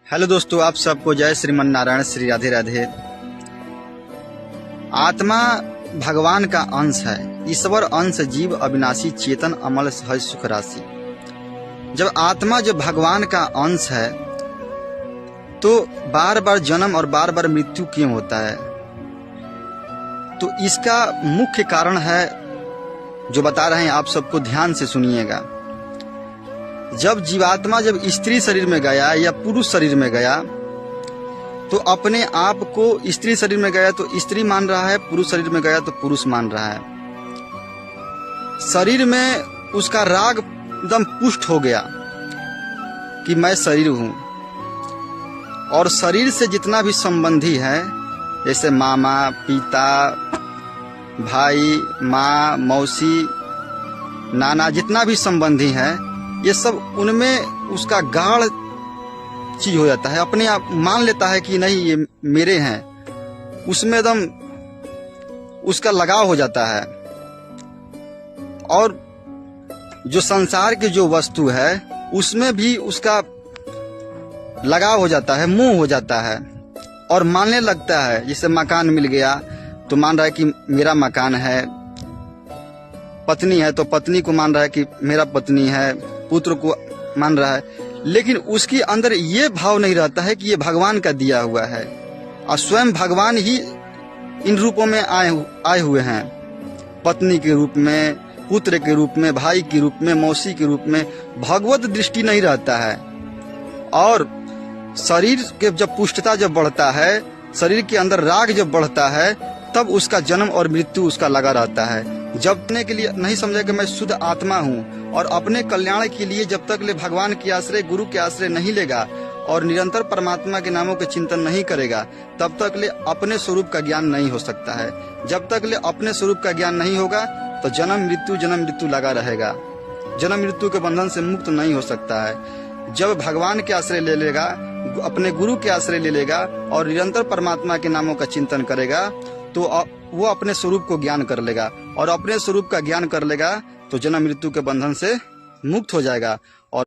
Hello दोस्तों, आप सबको जय श्रीमन नारायण, श्री राधे राधे। आत्मा भगवान का अंश है, ईश्वर अंश जीव अविनाशी चेतन अमल सहज सुख राशि। जब आत्मा जो भगवान का अंश है तो बार बार जन्म और बार बार मृत्यु क्यों होता है? तो इसका मुख्य कारण है जो बता रहे हैं, आप सबको ध्यान से सुनिएगा। जब जीवात्मा जब स्त्री शरीर में गया या पुरुष शरीर में गया तो अपने आप को स्त्री शरीर में गया तो स्त्री मान रहा है, पुरुष शरीर में गया तो पुरुष मान रहा है। शरीर में उसका राग एकदम पुष्ट हो गया कि मैं शरीर हूं, और शरीर से जितना भी संबंधी है, जैसे मामा, पिता, भाई, माँ, मौसी, नाना, जितना भी संबंधी है, ये सब उनमें उसका गाढ़ चीज हो जाता है। अपने आप मान लेता है कि नहीं ये मेरे हैं, उसमें एकदम उसका लगाव हो जाता है। और जो संसार की जो वस्तु है उसमें भी उसका लगाव हो जाता है, मोह हो जाता है और मानने लगता है। जैसे मकान मिल गया तो मान रहा है कि मेरा मकान है, पत्नी है तो पत्नी को मान रहा है कि मेरा पत्नी है, पुत्र को मान रहा है, लेकिन उसके अंदर ये भाव नहीं रहता है कि ये भगवान का दिया हुआ है। और स्वयं भगवान ही इन रूपों में आए हुए हैं, पत्नी के रूप में, पुत्र के रूप में, भाई के रूप में, मौसी के रूप में। भगवत दृष्टि नहीं रहता है। और शरीर के जब पुष्टता जब बढ़ता है, शरीर के अंदर राग जब बढ़ता है, तब उसका जन्म और मृत्यु उसका लगा रहता है। जब अपने के लिए नहीं समझा कि मैं शुद्ध आत्मा हूँ, और अपने कल्याण के लिए जब तक ले भगवान के आश्रय, गुरु के आश्रय नहीं लेगा और निरंतर परमात्मा के नामों के चिंतन नहीं करेगा, तब तक ले अपने स्वरूप का ज्ञान नहीं हो सकता है। जब तक ले अपने स्वरूप का ज्ञान नहीं होगा तो जन्म मृत्यु लगा रहेगा, जन्म मृत्यु के बंधन से मुक्त नहीं हो सकता है। जब भगवान के आश्रय ले लेगा, अपने गुरु के आश्रय ले लेगा और निरंतर परमात्मा के नामों का चिंतन करेगा, तो वो अपने स्वरूप को ज्ञान कर लेगा, और अपने स्वरूप का ज्ञान कर लेगा तो जन्म मृत्यु के बंधन से मुक्त हो जाएगा।